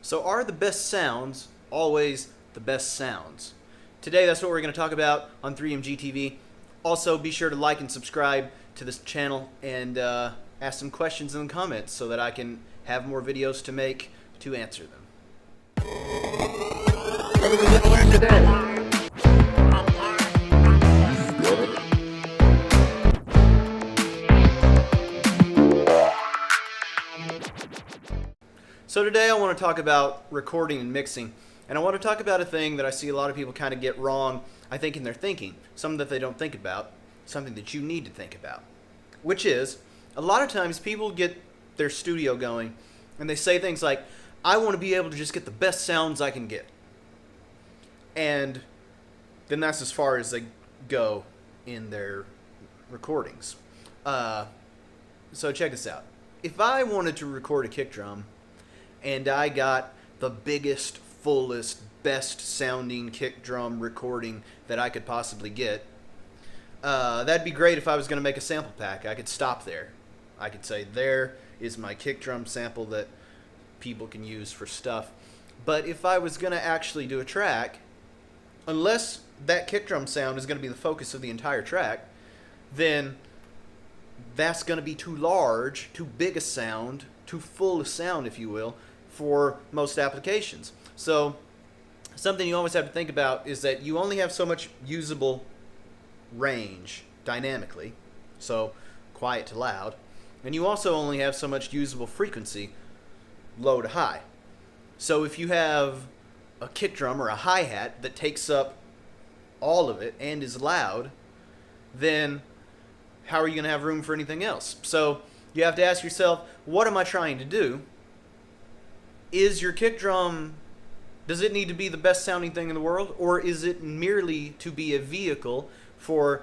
So are the best sounds always the best sounds? Today that's what we're going to talk about on 3MG TV. Also, be sure to like and subscribe to this channel and ask some questions in the comments so that I can have more videos to make to answer them. What are we going to learn today? So today I want to talk about recording and mixing, and I want to talk about a thing that I see a lot of people kind of get wrong, I think, in their thinking, something that they don't think about, something that you need to think about, which is, a lot of times people get their studio going and they say things like, I want to be able to just get the best sounds I can get. And then that's as far as they go in their recordings. So check this out. If I wanted to record a kick drum and I got the biggest, fullest, best sounding kick drum recording that I could possibly get, that'd be great if I was going to make a sample pack. I could stop there. I could say, there is my kick drum sample that people can use for stuff. But if I was going to actually do a track, unless that kick drum sound is going to be the focus of the entire track, then that's going to be too large, too big a sound, too full a sound, if you will, for most applications. So something you always have to think about is that you only have so much usable range dynamically, so quiet to loud, and you also only have so much usable frequency, low to high. So if you have a kick drum or a hi-hat that takes up all of it and is loud, then how are you going to have room for anything else? So you have to ask yourself, what am I trying to do? Is your kick drum, does it need to be the best sounding thing in the world, or is it merely to be a vehicle for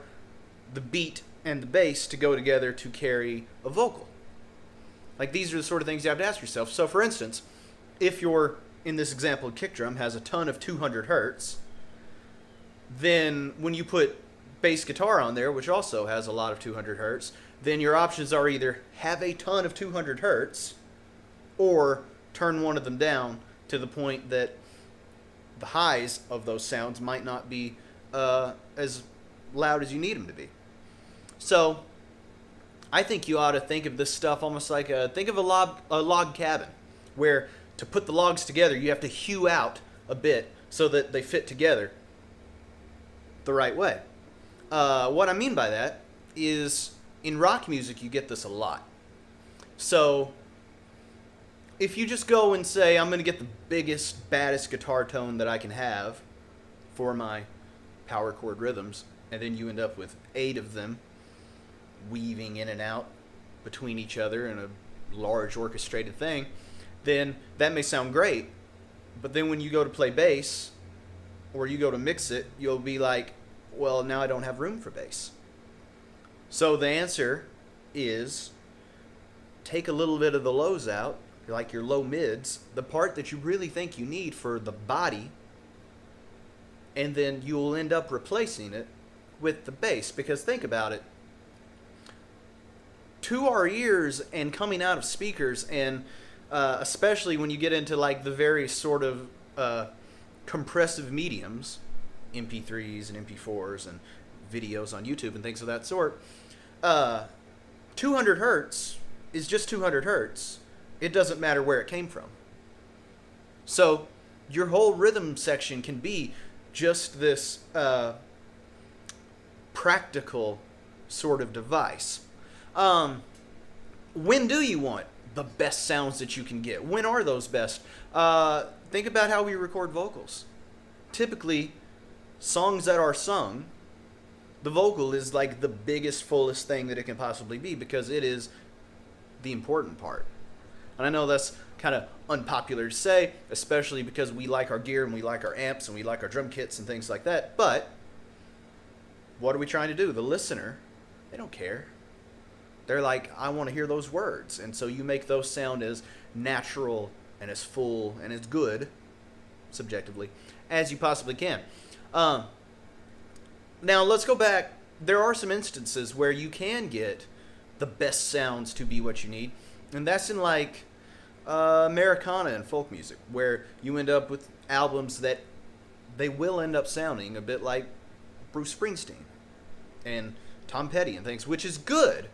the beat and the bass to go together to carry a vocal? Like, these are the sort of things you have to ask yourself. So for instance, if your, in this example, kick drum has a ton of 200 hertz, then when you put bass guitar on there, which also has a lot of 200 hertz, then your options are either have a ton of 200 hertz or turn one of them down to the point that the highs of those sounds might not be as loud as you need them to be. So I think you ought to think of this stuff almost like think of a log cabin, where to put the logs together you have to hew out a bit so that they fit together the right way. What I mean by that is, in rock music you get this a lot. So if you just go and say, I'm going to get the biggest, baddest guitar tone that I can have for my power chord rhythms, and then you end up with 8 of them weaving in and out between each other in a large orchestrated thing, then that may sound great. But then when you go to play bass, or you go to mix it, you'll be like, well, now I don't have room for bass. So the answer is, take a little bit of the lows out, like your low mids, the part that you really think you need for the body, and then you'll end up replacing it with the bass. Because think about it, to our ears and coming out of speakers, and especially when you get into like the various sort of compressive mediums, MP3s and MP4s and videos on YouTube and things of that sort, 200 hertz is just 200 hertz. It doesn't matter where it came from. So your whole rhythm section can be just this practical sort of device. When do you want the best sounds that you can get? When are those best? Think about how we record vocals. Typically, songs that are sung, the vocal is like the biggest, fullest thing that it can possibly be, because it is the important part. And I know that's kind of unpopular to say, especially because we like our gear and we like our amps and we like our drum kits and things like that. But what are we trying to do? The listener, they don't care. They're like, I want to hear those words. And so you make those sound as natural and as full and as good, subjectively, as you possibly can. Now let's go back. There are some instances where you can get the best sounds to be what you need, and that's in like Americana and folk music, where you end up with albums that they will end up sounding a bit like Bruce Springsteen and Tom Petty and things, which is good.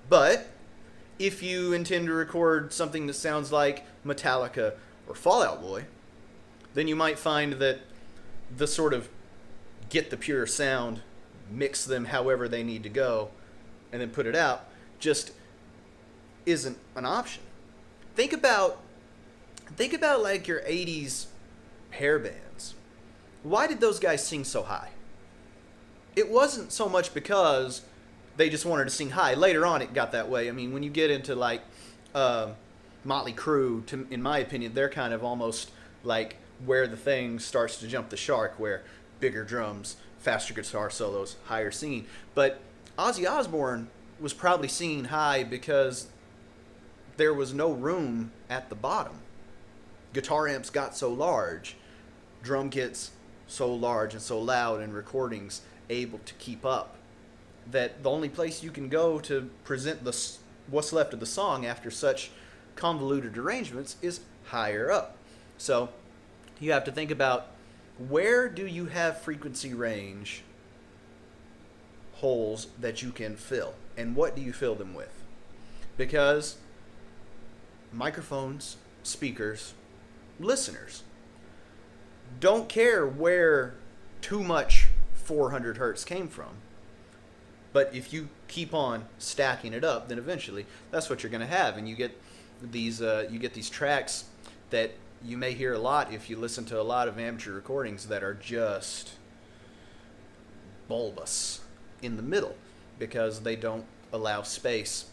But if you intend to record something that sounds like Metallica or Fall Out Boy, then you might find that the sort of get the pure sound, mix them however they need to go, and then put it out just isn't an option. Think about like your 80s hair bands. Why did those guys sing so high? It wasn't so much because they just wanted to sing high. Later on it got that way. I mean, when you get into like Motley Crue, in my opinion, they're kind of almost like where the thing starts to jump the shark, where bigger drums, faster guitar solos, higher singing. But Ozzy Osbourne was probably singing high because there was no room at the bottom. Guitar amps got so large, drum kits so large and so loud, and recordings able to keep up, that the only place you can go to present what's left of the song after such convoluted arrangements is higher up. So you have to think about, where do you have frequency range holes that you can fill, and what do you fill them with? Because microphones, speakers, listeners don't care where too much 400 hertz came from. But if you keep on stacking it up, then eventually that's what you're going to have, and you get these tracks that you may hear a lot if you listen to a lot of amateur recordings that are just bulbous in the middle, because they don't allow space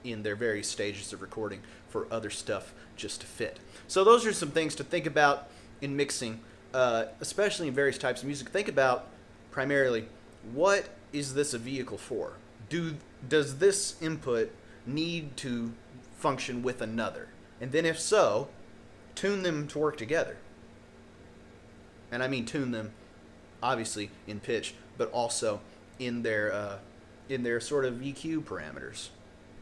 in their various stages of recording for other stuff just to fit. So those are some things to think about in mixing, especially in various types of music. Think about primarily, what is this a vehicle for? Does this input need to function with another? And then if so, tune them to work together. And I mean tune them obviously in pitch, but also in their sort of EQ parameters.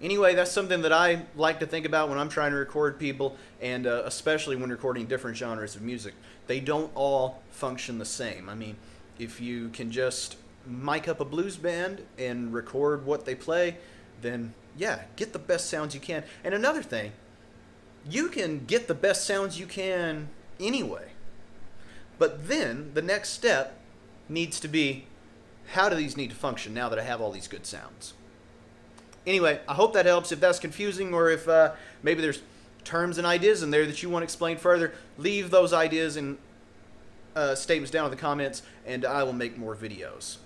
Anyway, that's something that I like to think about when I'm trying to record people, and especially when recording different genres of music. They don't all function the same. I mean, if you can just mic up a blues band and record what they play, then yeah, get the best sounds you can. And another thing, you can get the best sounds you can anyway. But then the next step needs to be, how do these need to function now that I have all these good sounds? Anyway, I hope that helps. If that's confusing, or if maybe there's terms and ideas in there that you want explained further, leave those ideas and statements down in the comments, and I will make more videos.